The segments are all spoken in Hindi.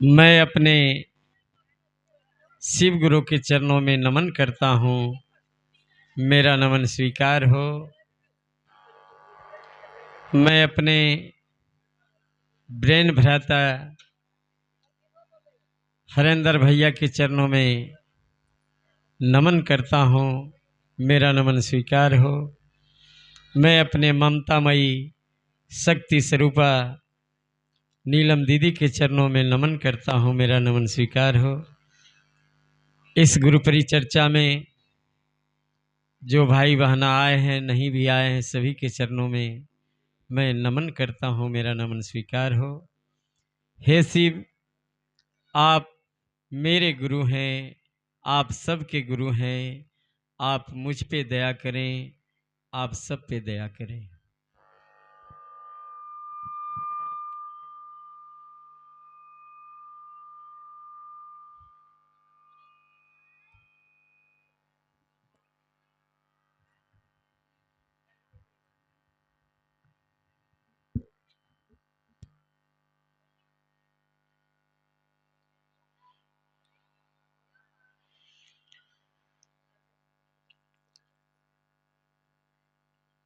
मैं अपने शिव गुरु के चरणों में नमन करता हूँ। मेरा नमन स्वीकार हो। मैं अपने ब्रेन भ्राता हरेंद्र भैया के चरणों में नमन करता हूँ। मेरा नमन स्वीकार हो। मैं अपने ममतामयी शक्ति स्वरूपा नीलम दीदी के चरणों में नमन करता हूँ। मेरा नमन स्वीकार हो। इस गुरु परिचर्चा में जो भाई बहना आए हैं, नहीं भी आए हैं, सभी के चरणों में मैं नमन करता हूँ। मेरा नमन स्वीकार हो। हे शिव, आप मेरे गुरु हैं, आप सबके गुरु हैं। आप मुझ पे दया करें, आप सब पे दया करें।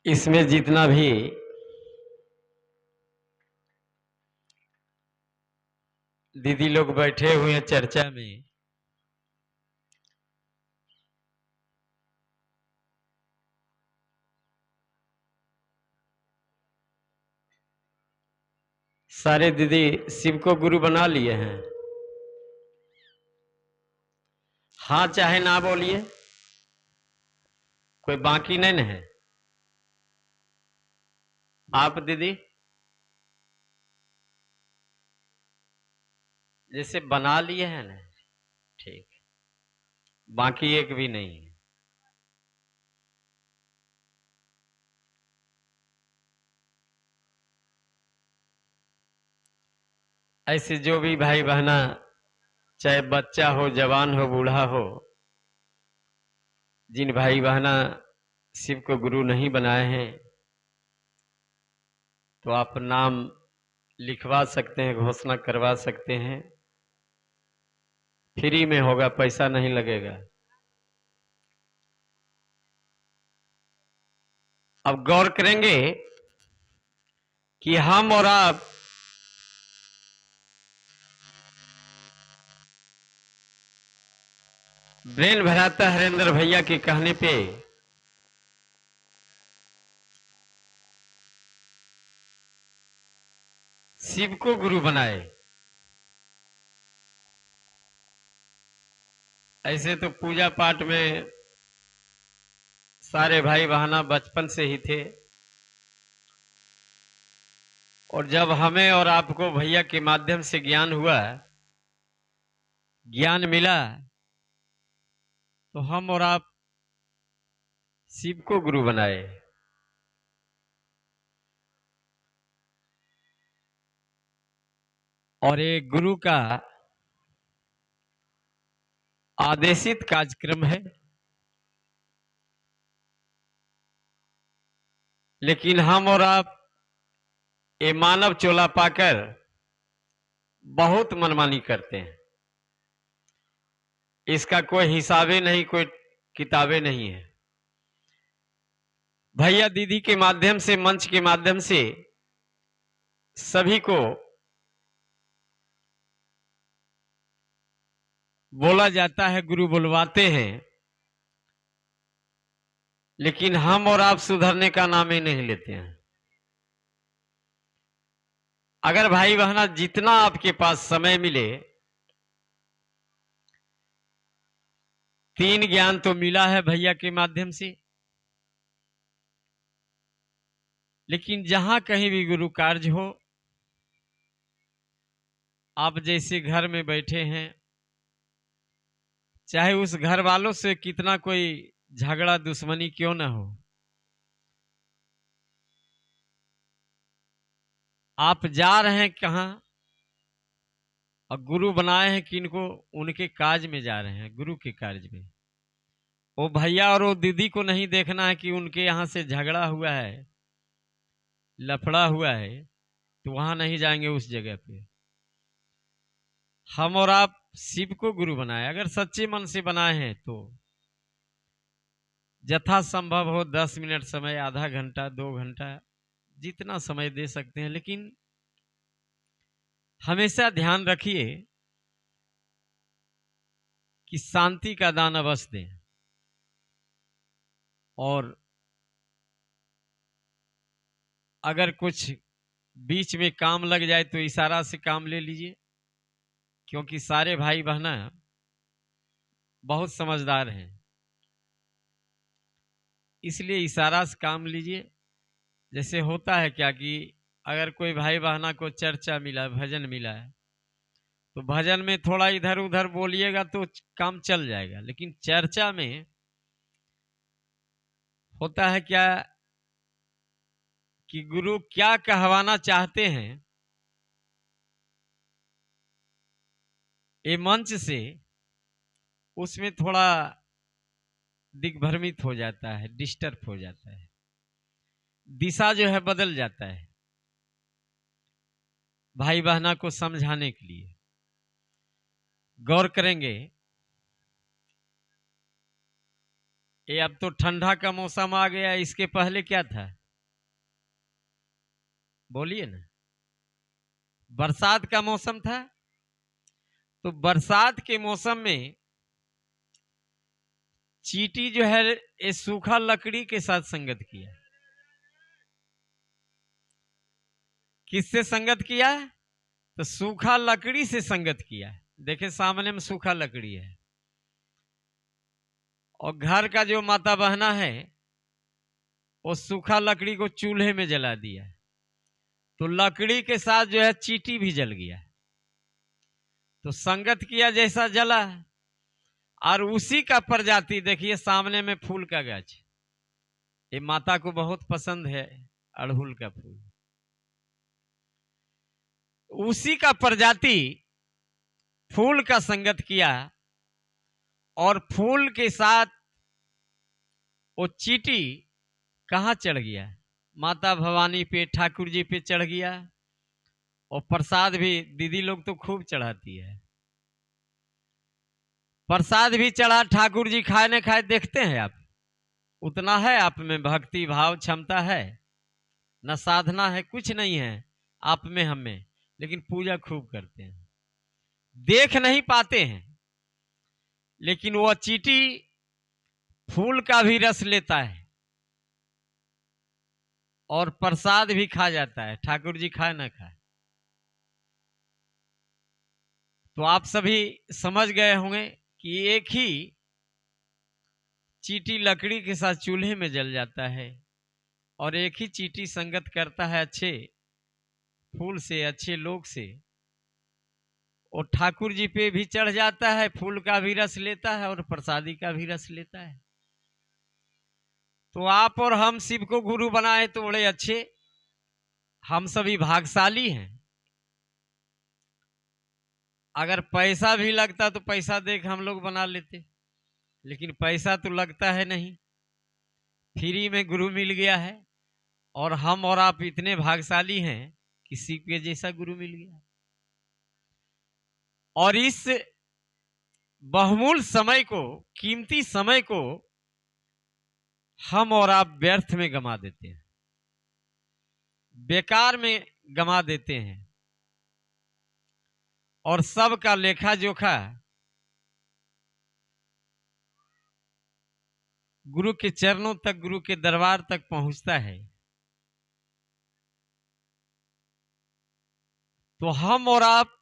इसमें जितना भी दीदी लोग बैठे हुए हैं चर्चा में, सारे दीदी शिव को गुरु बना लिए हैं। हाँ चाहे ना बोलिए, कोई बाकी नहीं है। आप दीदी जैसे बना लिए हैं ना, ठीक, बाकी एक भी नहीं है। ऐसे जो भी भाई बहना, चाहे बच्चा हो, जवान हो, बूढ़ा हो, जिन भाई बहना शिव को गुरु नहीं बनाए हैं, तो आप नाम लिखवा सकते हैं, घोषणा करवा सकते हैं। फ्री में होगा, पैसा नहीं लगेगा। अब गौर करेंगे कि हम और आप ब्रेन भराता हरेंद्र भैया के कहने पे शिव को गुरु बनाए। ऐसे तो पूजा पाठ में सारे भाई बहना बचपन से ही थे, और जब हमें और आपको भैया के माध्यम से ज्ञान हुआ, ज्ञान मिला, तो हम और आप शिव को गुरु बनाए। और एक गुरु का आदेशित कार्यक्रम है, लेकिन हम और आप ये मानव चोला पाकर बहुत मनमानी करते हैं। इसका कोई हिसाबे नहीं, कोई किताबें नहीं है। भैया दीदी के माध्यम से, मंच के माध्यम से सभी को बोला जाता है, गुरु बुलवाते हैं, लेकिन हम और आप सुधरने का नाम ही नहीं लेते हैं। अगर भाई बहना जितना आपके पास समय मिले, 3 ज्ञान तो मिला है भैया के माध्यम से, लेकिन जहां कहीं भी गुरु कार्य हो, आप जैसे घर में बैठे हैं, चाहे उस घर वालों से कितना कोई झगड़ा दुश्मनी क्यों ना हो, आप जा रहे हैं कहां और गुरु बनाए हैं किनको, उनके काज में जा रहे हैं, गुरु के कार्य में। वो भैया और वो दीदी को नहीं देखना है कि उनके यहां से झगड़ा हुआ है, लफड़ा हुआ है, तो वहां नहीं जाएंगे उस जगह पे। हम और आप शिव को गुरु बनाए, अगर सच्चे मन से बनाए हैं तो यथासंभव हो 10 मिनट समय, आधा घंटा, 2 घंटा, जितना समय दे सकते हैं, लेकिन हमेशा ध्यान रखिए कि शांति का दान अवश्य दें। और अगर कुछ बीच में काम लग जाए तो इशारा से काम ले लीजिए, क्योंकि सारे भाई बहना बहुत समझदार हैं, इसलिए इशारा से काम लीजिए। जैसे होता है क्या कि अगर कोई भाई बहना को चर्चा मिला, भजन मिला है, तो भजन में थोड़ा इधर उधर बोलिएगा तो काम चल जाएगा, लेकिन चर्चा में होता है क्या कि गुरु क्या कहवाना चाहते हैं, ये मंच से उसमें थोड़ा दिग्भ्रमित हो जाता है, डिस्टर्ब हो जाता है, दिशा जो है बदल जाता है। भाई बहना को समझाने के लिए गौर करेंगे, ये अब तो ठंडा का मौसम आ गया, इसके पहले क्या था, बोलिए ना। बरसात का मौसम था, तो बरसात के मौसम में चींटी जो है ये सूखा लकड़ी के साथ संगत किया। किससे संगत किया? तो सूखा लकड़ी से संगत किया। देखे सामने में सूखा लकड़ी है, और घर का जो माता बहना है वो सूखा लकड़ी को चूल्हे में जला दिया, तो लकड़ी के साथ जो है चींटी भी जल गया। तो संगत किया जैसा जला। और उसी का प्रजाति देखिए सामने में फूल का गाछ, ये माता को बहुत पसंद है, अड़हुल का फूल। उसी का प्रजाति फूल का संगत किया, और फूल के साथ वो चींटी कहाँ चढ़ गया? माता भवानी पे, ठाकुर जी पे चढ़ गया। और प्रसाद भी दीदी लोग तो खूब चढ़ाती है, प्रसाद भी चढ़ा, ठाकुर जी खाए न खाए देखते हैं आप। उतना है आप में भक्ति भाव क्षमता है, न साधना है, कुछ नहीं है आप में, हम में, लेकिन पूजा खूब करते हैं, देख नहीं पाते हैं। लेकिन वह चींटी फूल का भी रस लेता है और प्रसाद भी खा जाता है, ठाकुर जी खाए ना खाए। तो आप सभी समझ गए होंगे कि एक ही चींटी लकड़ी के साथ चूल्हे में जल जाता है, और एक ही चींटी संगत करता है अच्छे फूल से, अच्छे लोग से, और ठाकुर जी पे भी चढ़ जाता है, फूल का भी रस लेता है और प्रसादी का भी रस लेता है। तो आप और हम शिव को गुरु बनाए तो बड़े अच्छे, हम सभी भाग्यशाली हैं। अगर पैसा भी लगता तो पैसा देख हम लोग बना लेते, लेकिन पैसा तो लगता है नहीं, फ्री में गुरु मिल गया है। और हम और आप इतने भाग्यशाली हैं कि शिव के जैसा गुरु मिल गया। और इस बहुमूल्य समय को, कीमती समय को हम और आप व्यर्थ में गंवा देते हैं, बेकार में गंवा देते हैं। और सबका लेखा जोखा गुरु के चरणों तक, गुरु के दरबार तक पहुंचता है। तो हम और आप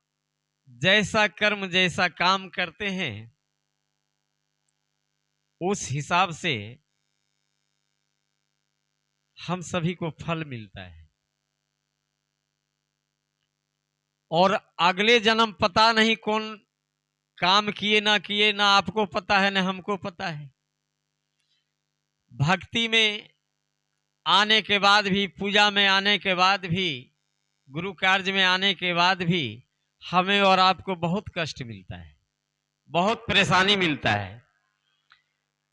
जैसा कर्म, जैसा काम करते हैं, उस हिसाब से हम सभी को फल मिलता है। और अगले जन्म पता नहीं कौन काम किए ना किए, ना आपको पता है ना हमको पता है। भक्ति में आने के बाद भी, पूजा में आने के बाद भी, गुरु कार्य में आने के बाद भी हमें और आपको बहुत कष्ट मिलता है, बहुत परेशानी मिलता है।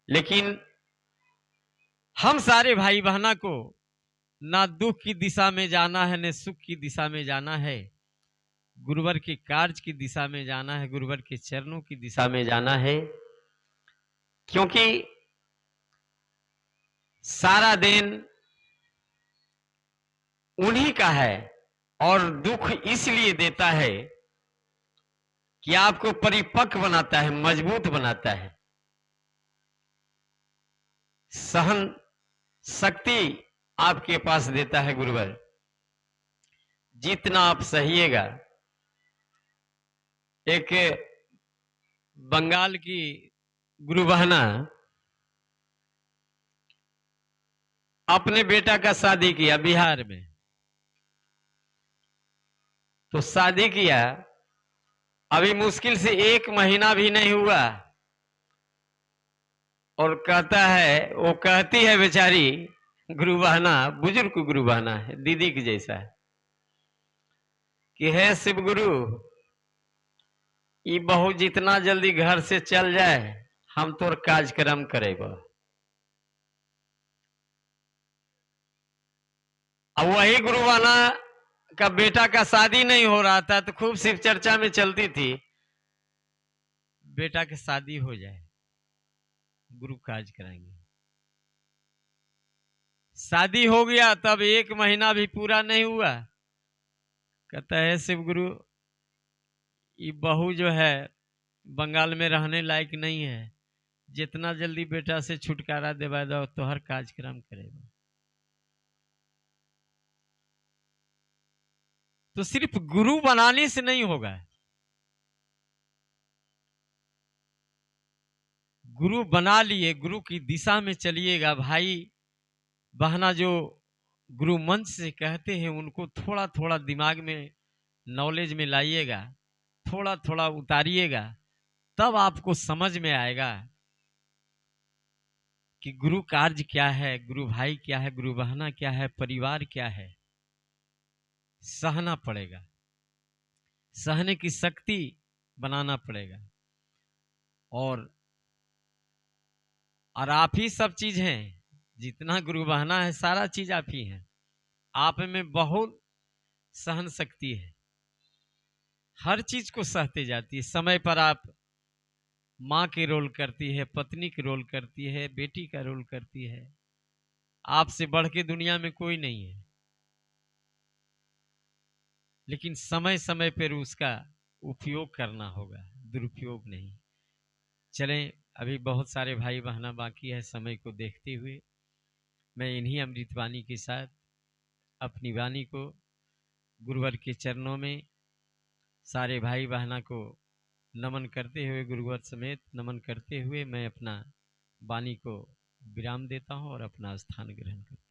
लेकिन हम सारे भाई बहना को ना दुख की दिशा में जाना है, न सुख की दिशा में जाना है। गुरुवर के कार्य की दिशा में जाना है, गुरुवर के चरणों की दिशा में जाना है, क्योंकि सारा दिन उन्हीं का है और दुख इसलिए देता है कि आपको परिपक्व बनाता है, मजबूत बनाता है। सहन शक्ति आपके पास देता है गुरुवर। जितना आप सहिएगा, एक बंगाल की गुरु बहना अपने बेटा का शादी किया बिहार में, तो शादी किया, अभी मुश्किल से 1 महीना भी नहीं हुआ और कहता है, वो कहती है बेचारी गुरु बहना, बुजुर्ग गुरु बहना है, दीदी की जैसा है, कि हे शिव गुरु, ये बहू जितना जल्दी घर से चल जाए हम तोर कार्यक्रम करेगा। अब वही गुरु बहना का बेटा का शादी नहीं हो रहा था, तो खूब शिव चर्चा में चलती थी, बेटा की शादी हो जाए, गुरु कार्य कराएंगे। शादी हो गया, तब 1 महीना भी पूरा नहीं हुआ, कहता है शिव गुरु, ये बहू जो है बंगाल में रहने लायक नहीं है, जितना जल्दी बेटा से छुटकारा दिवा दो तो हर कार्यक्रम करेगा। तो सिर्फ गुरु बनाने से नहीं होगा, गुरु बना लिए, गुरु की दिशा में चलिएगा। भाई बहना जो गुरु मंच से कहते हैं उनको थोड़ा थोड़ा दिमाग में, नॉलेज में लाइएगा, थोड़ा थोड़ा उतारिएगा, तब आपको समझ में आएगा कि गुरु कार्य क्या है, गुरु भाई क्या है, गुरु बहना क्या है, परिवार क्या है। सहना पड़ेगा, सहने की शक्ति बनाना पड़ेगा, और आप ही सब चीज हैं। जितना गुरु बहना है सारा चीज आप ही हैं। आप में बहुत सहन शक्ति है, हर चीज को सहते जाती है। समय पर आप माँ के रोल करती है, पत्नी के रोल करती है, बेटी का रोल करती है। आपसे बढ़ के दुनिया में कोई नहीं है, लेकिन समय समय पर उसका उपयोग करना होगा, दुरुपयोग नहीं। चलें, अभी बहुत सारे भाई बहना बाकी है, समय को देखते हुए मैं इन्हीं अमृतवाणी के साथ अपनी वाणी को गुरुवर के चरणों में सारे भाई बहना को नमन करते हुए, गुरुवर समेत नमन करते हुए मैं अपना वाणी को विराम देता हूं और अपना स्थान ग्रहण करता हूं।